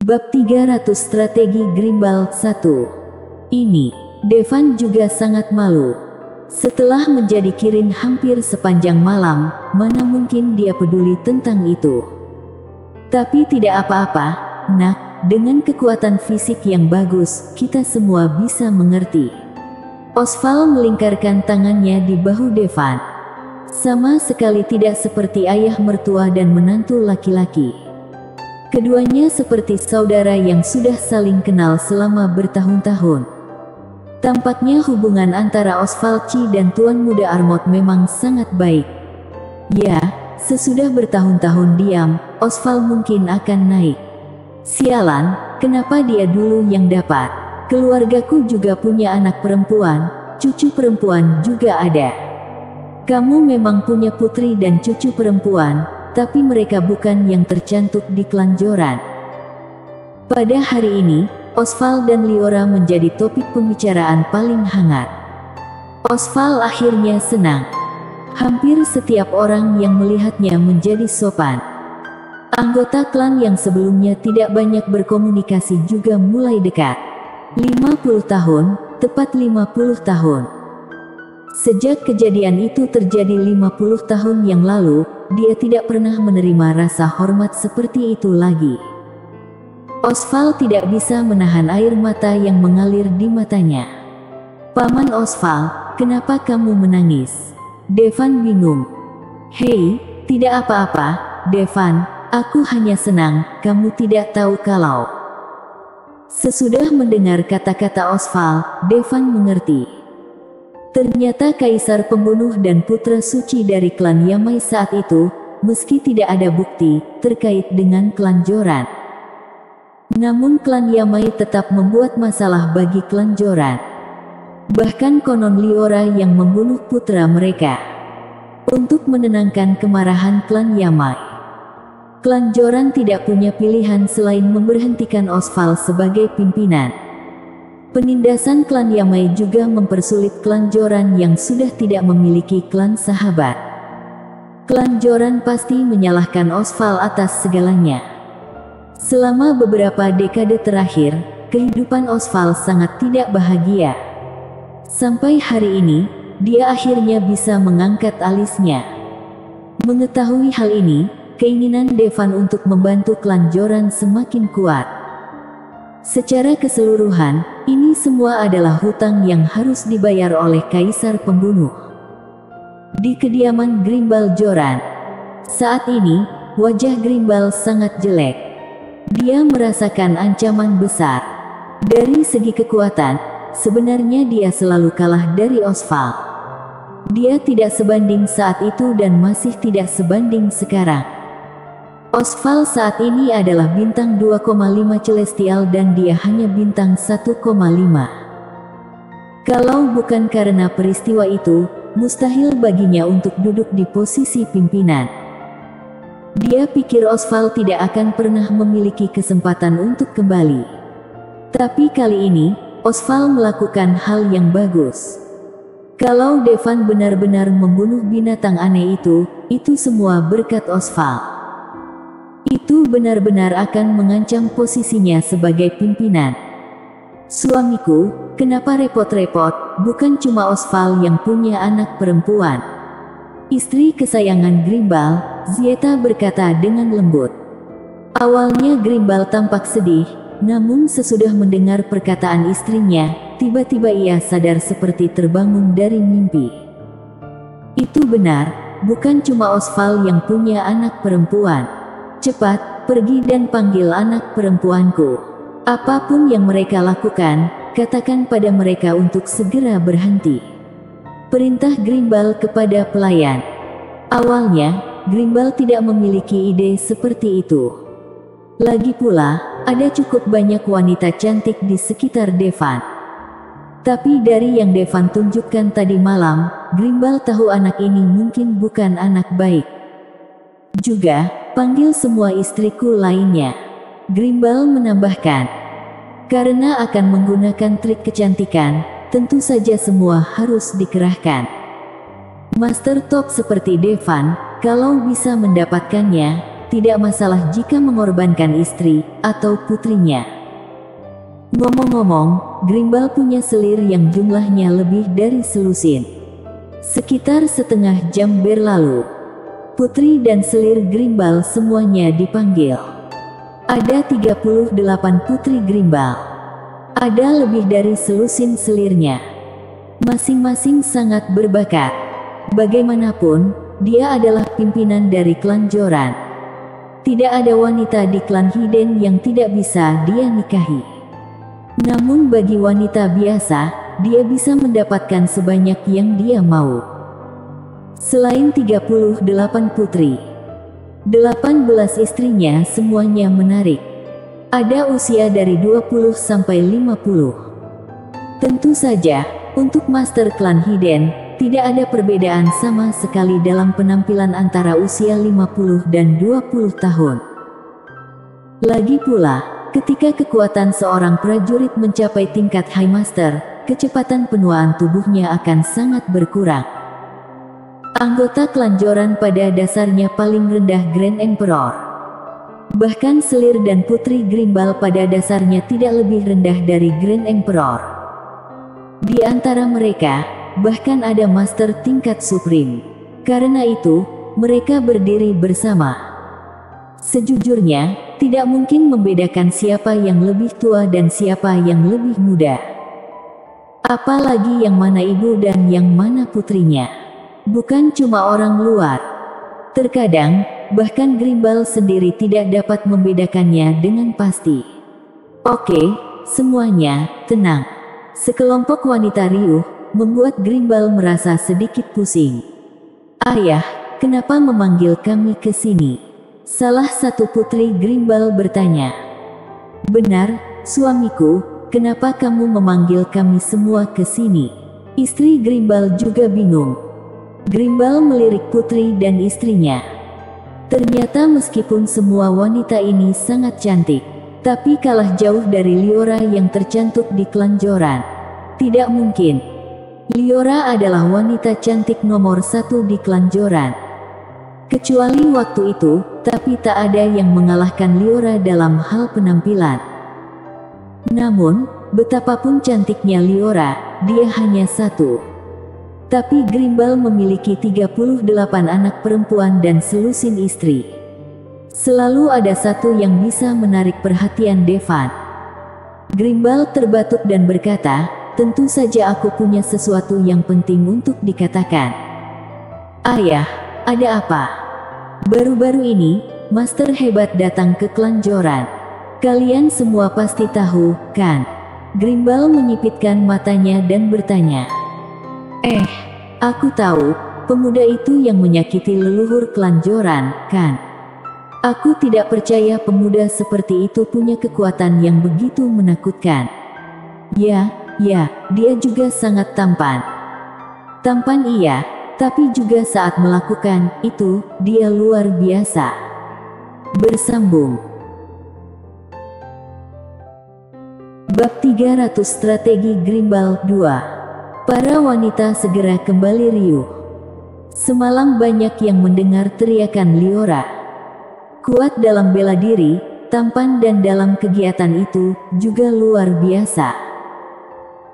Bab 300 Strategi Grimbal 1. Ini, Devan juga sangat malu. Setelah menjadi Kirin hampir sepanjang malam, mana mungkin dia peduli tentang itu. Tapi tidak apa-apa, nak, dengan kekuatan fisik yang bagus, kita semua bisa mengerti. Osval melingkarkan tangannya di bahu Devan. Sama sekali tidak seperti ayah mertua dan menantu laki-laki. Keduanya seperti saudara yang sudah saling kenal selama bertahun-tahun. Tampaknya hubungan antara Osvalci dan Tuan Muda Armot memang sangat baik. Ya, sesudah bertahun-tahun diam, Osval mungkin akan naik. Sialan, kenapa dia dulu yang dapat? Keluargaku juga punya anak perempuan, cucu perempuan juga ada. Kamu memang punya putri dan cucu perempuan, tapi mereka bukan yang tercantum di klan Joran. Pada hari ini, Osval dan Liora menjadi topik pembicaraan paling hangat. Osval akhirnya senang. Hampir setiap orang yang melihatnya menjadi sopan. Anggota klan yang sebelumnya tidak banyak berkomunikasi juga mulai dekat. 50 tahun, tepat 50 tahun. Sejak kejadian itu terjadi 50 tahun yang lalu, dia tidak pernah menerima rasa hormat seperti itu lagi. Osval tidak bisa menahan air mata yang mengalir di matanya. Paman Osval, kenapa kamu menangis? Devan bingung. Hei, tidak apa-apa, Devan, aku hanya senang, kamu tidak tahu kalau... Sesudah mendengar kata-kata Osval, Devan mengerti. Ternyata kaisar pembunuh dan putra suci dari klan Yamai saat itu, meski tidak ada bukti terkait dengan klan Joran. Namun klan Yamai tetap membuat masalah bagi klan Joran. Bahkan konon Liora yang membunuh putra mereka. Untuk menenangkan kemarahan klan Yamai, klan Joran tidak punya pilihan selain memberhentikan Osval sebagai pimpinan. Penindasan klan Yamai juga mempersulit klan Joran yang sudah tidak memiliki klan sahabat. Klan Joran pasti menyalahkan Osval atas segalanya. Selama beberapa dekade terakhir, kehidupan Osval sangat tidak bahagia. Sampai hari ini, dia akhirnya bisa mengangkat alisnya. Mengetahui hal ini, keinginan Devan untuk membantu klan Joran semakin kuat. Secara keseluruhan, ini semua adalah hutang yang harus dibayar oleh kaisar pembunuh. Di kediaman Grimbal Joran, saat ini, wajah Grimbal sangat jelek. Dia merasakan ancaman besar. Dari segi kekuatan, sebenarnya dia selalu kalah dari Osval. Dia tidak sebanding saat itu dan masih tidak sebanding sekarang. Osval saat ini adalah bintang 2,5 celestial dan dia hanya bintang 1,5. Kalau bukan karena peristiwa itu, mustahil baginya untuk duduk di posisi pimpinan. Dia pikir Osval tidak akan pernah memiliki kesempatan untuk kembali. Tapi kali ini, Osval melakukan hal yang bagus. Kalau Devan benar-benar membunuh binatang aneh itu semua berkat Osval. Itu benar-benar akan mengancam posisinya sebagai pimpinan. Suamiku, kenapa repot-repot? Bukan cuma Osval yang punya anak perempuan. Istri kesayangan Grimbal, Zieta berkata dengan lembut. Awalnya Grimbal tampak sedih, namun sesudah mendengar perkataan istrinya, tiba-tiba ia sadar seperti terbangun dari mimpi. Itu benar, bukan cuma Osval yang punya anak perempuan. Cepat, pergi dan panggil anak perempuanku. Apapun yang mereka lakukan, katakan pada mereka untuk segera berhenti. Perintah Grimbal kepada pelayan. Awalnya, Grimbal tidak memiliki ide seperti itu. Lagi pula, ada cukup banyak wanita cantik di sekitar Devan. Tapi dari yang Devan tunjukkan tadi malam, Grimbal tahu anak ini mungkin bukan anak baik. Juga, panggil semua istriku lainnya. Grimbal menambahkan. Karena akan menggunakan trik kecantikan, tentu saja semua harus dikerahkan. Master top seperti Devan, kalau bisa mendapatkannya, tidak masalah jika mengorbankan istri atau putrinya. Ngomong-ngomong, Grimbal punya selir yang jumlahnya lebih dari selusin. Sekitar setengah jam berlalu. Putri dan selir Grimbal semuanya dipanggil. Ada 38 putri Grimbal. Ada lebih dari selusin selirnya. Masing-masing sangat berbakat. Bagaimanapun, dia adalah pimpinan dari klan Joran. Tidak ada wanita di klan Hiden yang tidak bisa dia nikahi. Namun bagi wanita biasa, dia bisa mendapatkan sebanyak yang dia mau. Selain 38 putri, 18 istrinya semuanya menarik. Ada usia dari 20 sampai 50. Tentu saja, untuk Master Klan Hiden, tidak ada perbedaan sama sekali dalam penampilan antara usia 50 dan 20 tahun. Lagi pula, ketika kekuatan seorang prajurit mencapai tingkat High Master, kecepatan penuaan tubuhnya akan sangat berkurang. Anggota klan Joran pada dasarnya paling rendah Grand Emperor. Bahkan selir dan putri Grimbal pada dasarnya tidak lebih rendah dari Grand Emperor. Di antara mereka, bahkan ada master tingkat supreme. Karena itu, mereka berdiri bersama. Sejujurnya, tidak mungkin membedakan siapa yang lebih tua dan siapa yang lebih muda. Apalagi yang mana ibu dan yang mana putrinya. Bukan cuma orang luar. Terkadang, bahkan Grimbal sendiri tidak dapat membedakannya dengan pasti. Oke, semuanya, tenang. Sekelompok wanita riuh, membuat Grimbal merasa sedikit pusing. Ayah, kenapa memanggil kami ke sini? Salah satu putri Grimbal bertanya. Benar, suamiku, kenapa kamu memanggil kami semua ke sini? Istri Grimbal juga bingung. Grimbal melirik putri dan istrinya. Ternyata meskipun semua wanita ini sangat cantik, tapi kalah jauh dari Liora yang tercantum di klan Joran. Tidak mungkin. Liora adalah wanita cantik nomor 1 di klan Joran. Kecuali waktu itu, tapi tak ada yang mengalahkan Liora dalam hal penampilan. Namun, betapapun cantiknya Liora, dia hanya satu. Tapi Grimbal memiliki 38 anak perempuan dan selusin istri. Selalu ada satu yang bisa menarik perhatian Devan. Grimbal terbatuk dan berkata, tentu saja aku punya sesuatu yang penting untuk dikatakan. Ayah, ada apa? Baru-baru ini, Master hebat datang ke klan Joran. Kalian semua pasti tahu, kan? Grimbal menyipitkan matanya dan bertanya. Aku tahu, pemuda itu yang menyakiti leluhur klan Joran, kan? Aku tidak percaya pemuda seperti itu punya kekuatan yang begitu menakutkan. Ya, dia juga sangat tampan. Tampan iya, tapi juga saat melakukan itu, dia luar biasa. Bersambung. Bab 300 Strategi Grimbal 2. Para wanita segera kembali riuh. Semalam banyak yang mendengar teriakan Liora. Kuat dalam bela diri, tampan dan dalam kegiatan itu, juga luar biasa.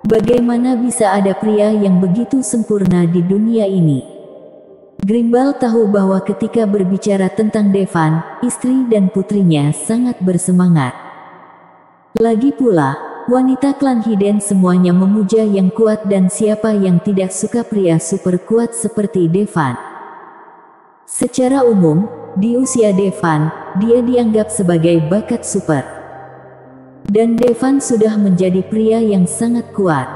Bagaimana bisa ada pria yang begitu sempurna di dunia ini? Grimbal tahu bahwa ketika berbicara tentang Devan, istri dan putrinya sangat bersemangat. Lagi pula, wanita klan Hiden semuanya memuja yang kuat dan siapa yang tidak suka pria super kuat seperti Devan. Secara umum, di usia Devan, dia dianggap sebagai bakat super. Dan Devan sudah menjadi pria yang sangat kuat.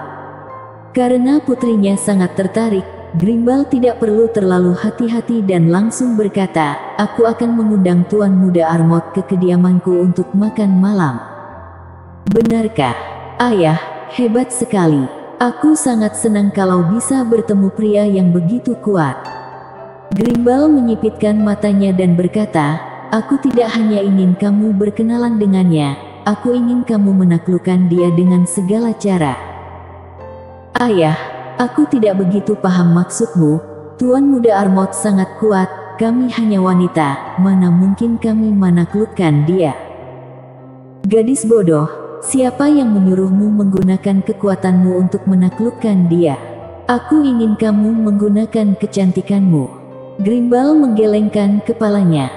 Karena putrinya sangat tertarik, Grimbal tidak perlu terlalu hati-hati dan langsung berkata, aku akan mengundang Tuan Muda Armot ke kediamanku untuk makan malam. Benarkah? Ayah, hebat sekali. Aku sangat senang kalau bisa bertemu pria yang begitu kuat. Grimbal menyipitkan matanya dan berkata, aku tidak hanya ingin kamu berkenalan dengannya, aku ingin kamu menaklukkan dia dengan segala cara. Ayah, aku tidak begitu paham maksudmu. Tuan Muda Armot sangat kuat, kami hanya wanita, mana mungkin kami menaklukkan dia. Gadis bodoh, siapa yang menyuruhmu menggunakan kekuatanmu untuk menaklukkan dia? Aku ingin kamu menggunakan kecantikanmu. Grimbal menggelengkan kepalanya.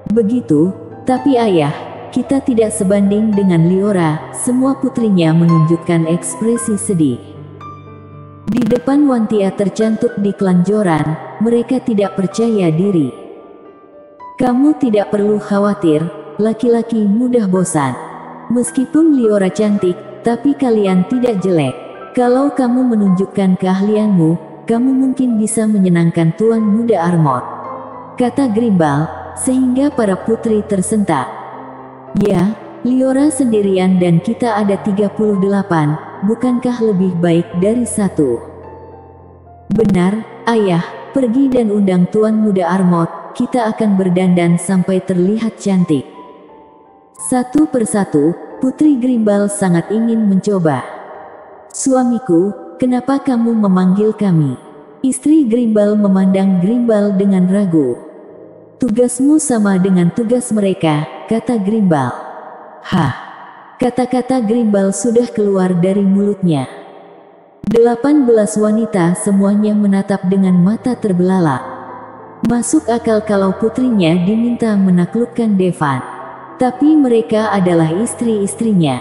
Begitu, tapi ayah, kita tidak sebanding dengan Liora. Semua putrinya menunjukkan ekspresi sedih. Di depan Wantia tercantuk di kelanjoran, mereka tidak percaya diri. Kamu tidak perlu khawatir, laki-laki mudah bosan. Meskipun Liora cantik, tapi kalian tidak jelek. Kalau kamu menunjukkan keahlianmu, kamu mungkin bisa menyenangkan Tuan Muda Armor, kata Grimbal, sehingga para putri tersentak. Ya, Liora sendirian dan kita ada 38, bukankah lebih baik dari satu? Benar, ayah, pergi dan undang Tuan Muda Armor, kita akan berdandan sampai terlihat cantik. Satu persatu, Putri Grimbal sangat ingin mencoba. Suamiku, kenapa kamu memanggil kami? Istri Grimbal memandang Grimbal dengan ragu. Tugasmu sama dengan tugas mereka, kata Grimbal. Hah? Kata-kata Grimbal sudah keluar dari mulutnya. 18 wanita semuanya menatap dengan mata terbelalak. Masuk akal kalau putrinya diminta menaklukkan Devan. Tapi mereka adalah istri-istrinya.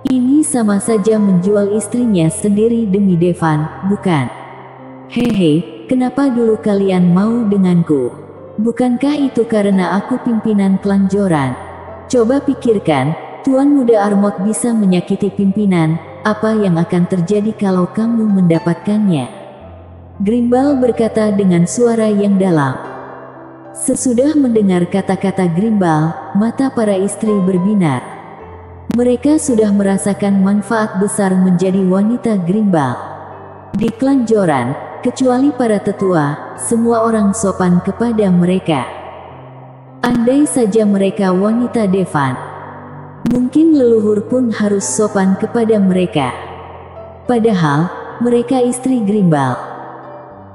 Ini sama saja menjual istrinya sendiri demi Devan, bukan? Hehe, kenapa dulu kalian mau denganku? Bukankah itu karena aku pimpinan kelanjoran? Coba pikirkan, Tuan Muda Armor bisa menyakiti pimpinan, apa yang akan terjadi kalau kamu mendapatkannya? Grimbal berkata dengan suara yang dalam. Sesudah mendengar kata-kata Grimbal, mata para istri berbinar. Mereka sudah merasakan manfaat besar menjadi wanita Grimbal. Di kelanjoran, kecuali para tetua, semua orang sopan kepada mereka. Andai saja mereka wanita Devan, mungkin leluhur pun harus sopan kepada mereka. Padahal, mereka istri Grimbal.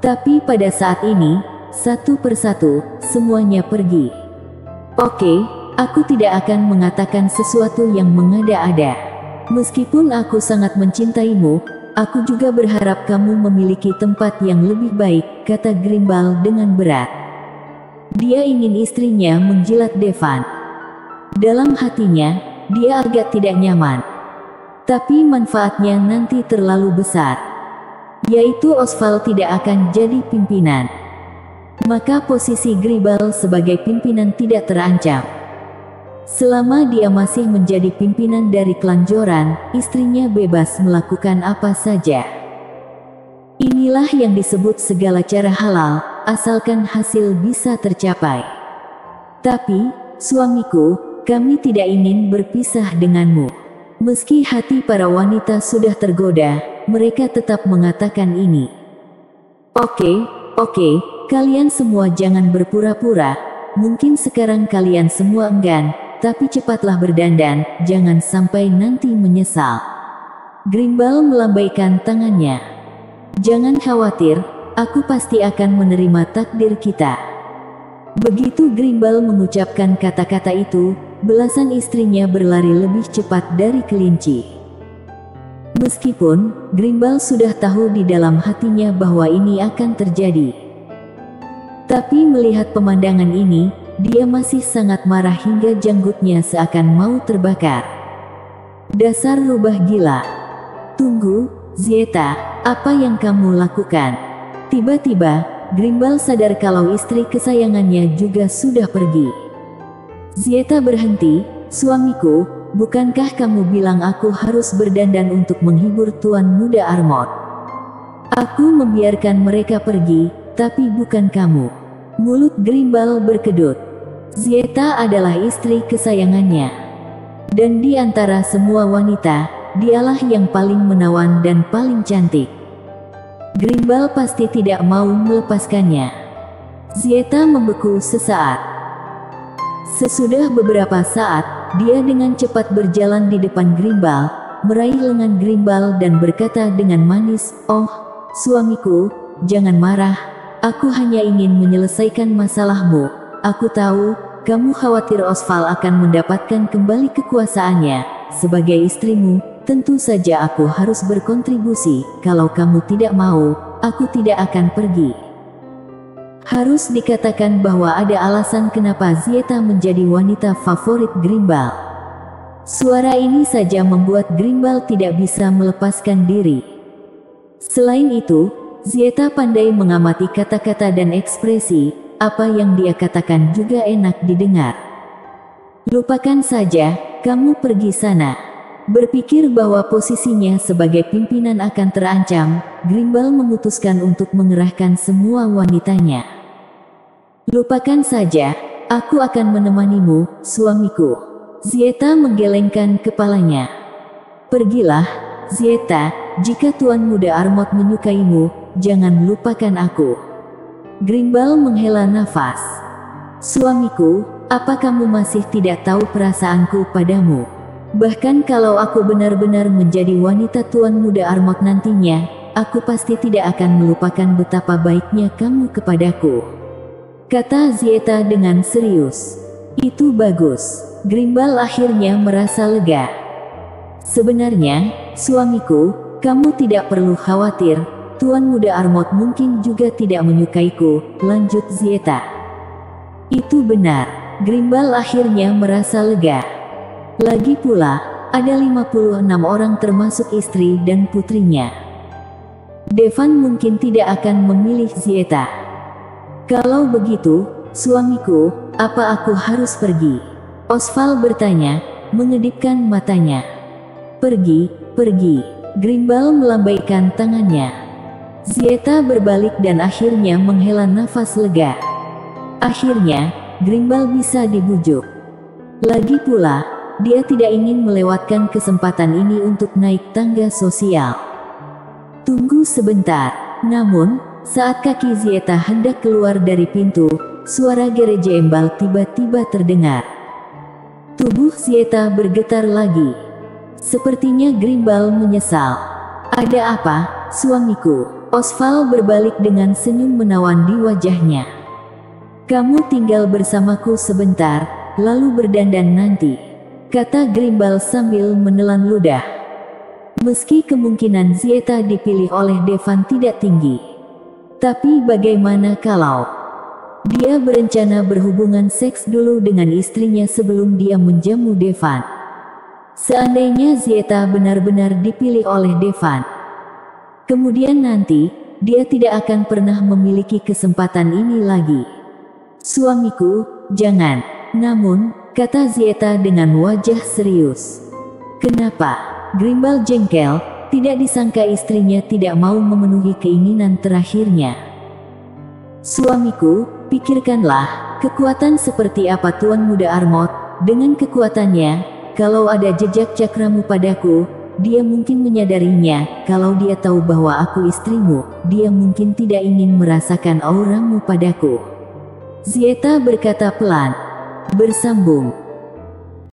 Tapi pada saat ini, satu persatu, semuanya pergi. Oke, aku tidak akan mengatakan sesuatu yang mengada-ada. Meskipun aku sangat mencintaimu, aku juga berharap kamu memiliki tempat yang lebih baik, kata Grimbal dengan berat. Dia ingin istrinya menjilat Devan. Dalam hatinya, dia agak tidak nyaman. Tapi manfaatnya nanti terlalu besar. Yaitu Osval tidak akan jadi pimpinan. Maka posisi Grimbal sebagai pimpinan tidak terancam. Selama dia masih menjadi pimpinan dari kelanjoran, istrinya bebas melakukan apa saja. Inilah yang disebut segala cara halal, asalkan hasil bisa tercapai. Tapi, suamiku, kami tidak ingin berpisah denganmu. Meski hati para wanita sudah tergoda, mereka tetap mengatakan ini. Oke, kalian semua jangan berpura-pura. Mungkin sekarang kalian semua enggan, tapi cepatlah berdandan, jangan sampai nanti menyesal. Grimbal melambaikan tangannya. Jangan khawatir, aku pasti akan menerima takdir kita. Begitu Grimbal mengucapkan kata-kata itu, belasan istrinya berlari lebih cepat dari kelinci. Meskipun Grimbal sudah tahu di dalam hatinya bahwa ini akan terjadi. Tapi melihat pemandangan ini, dia masih sangat marah hingga janggutnya seakan mau terbakar. Dasar rubah gila. Tunggu, Zieta, apa yang kamu lakukan? Tiba-tiba, Grimbal sadar kalau istri kesayangannya juga sudah pergi. Zieta berhenti, suamiku, bukankah kamu bilang aku harus berdandan untuk menghibur Tuan Muda Armor? Aku membiarkan mereka pergi, tapi bukan kamu. Mulut Grimbal berkedut. Zieta adalah istri kesayangannya. Dan di antara semua wanita, dialah yang paling menawan dan paling cantik. Grimbal pasti tidak mau melepaskannya. Zieta membeku sesaat. Sesudah beberapa saat, dia dengan cepat berjalan di depan Grimbal, meraih lengan Grimbal dan berkata dengan manis, "Oh, suamiku, jangan marah, aku hanya ingin menyelesaikan masalahmu. Aku tahu, kamu khawatir Osval akan mendapatkan kembali kekuasaannya. Sebagai istrimu, tentu saja aku harus berkontribusi. Kalau kamu tidak mau, aku tidak akan pergi. Harus dikatakan bahwa ada alasan kenapa Zieta menjadi wanita favorit Grimbal. Suara ini saja membuat Grimbal tidak bisa melepaskan diri. Selain itu, Zieta pandai mengamati kata-kata dan ekspresi. Apa yang dia katakan juga enak didengar. Lupakan saja, kamu pergi sana. Berpikir bahwa posisinya sebagai pimpinan akan terancam, Grimbal memutuskan untuk mengerahkan semua wanitanya. Lupakan saja, aku akan menemanimu, suamiku. Zieta menggelengkan kepalanya. Pergilah, Zieta, jika Tuan Muda Armot menyukaimu, jangan lupakan aku. Grimbal menghela nafas. Suamiku, apa kamu masih tidak tahu perasaanku padamu? Bahkan kalau aku benar-benar menjadi wanita Tuan Muda Armot nantinya, aku pasti tidak akan melupakan betapa baiknya kamu kepadaku. Kata Zieta dengan serius. Itu bagus. Grimbal akhirnya merasa lega. Sebenarnya, suamiku, kamu tidak perlu khawatir. Tuan Muda Armot mungkin juga tidak menyukaiku, lanjut Zieta. Itu benar. Grimbal akhirnya merasa lega. Lagi pula, ada 56 orang termasuk istri dan putrinya. Devan mungkin tidak akan memilih Zieta. Kalau begitu, suamiku, apa aku harus pergi? Osval bertanya, mengedipkan matanya. Pergi, pergi. Grimbal melambaikan tangannya. Zieta berbalik dan akhirnya menghela nafas lega. Akhirnya, Grimbal bisa dibujuk. Lagi pula, dia tidak ingin melewatkan kesempatan ini untuk naik tangga sosial. Tunggu sebentar. Namun, saat kaki Zieta hendak keluar dari pintu, suara gereja embal tiba-tiba terdengar. Tubuh Zieta bergetar lagi. Sepertinya Grimbal menyesal. Ada apa, suamiku? Osval berbalik dengan senyum menawan di wajahnya. Kamu tinggal bersamaku sebentar, lalu berdandan nanti, kata Grimbal sambil menelan ludah. Meski kemungkinan Zieta dipilih oleh Devan tidak tinggi, tapi bagaimana kalau dia berencana berhubungan seks dulu dengan istrinya sebelum dia menjamu Devan? Seandainya Zieta benar-benar dipilih oleh Devan, kemudian nanti, dia tidak akan pernah memiliki kesempatan ini lagi. Suamiku, jangan. Namun, kata Zieta dengan wajah serius. Kenapa? Grimbal jengkel, tidak disangka istrinya tidak mau memenuhi keinginan terakhirnya. Suamiku, pikirkanlah, kekuatan seperti apa Tuan Muda Armot, dengan kekuatannya, kalau ada jejak cakramu padaku, dia mungkin menyadarinya. Kalau dia tahu bahwa aku istrimu, dia mungkin tidak ingin merasakan auramu padaku. Zieta berkata pelan. Bersambung.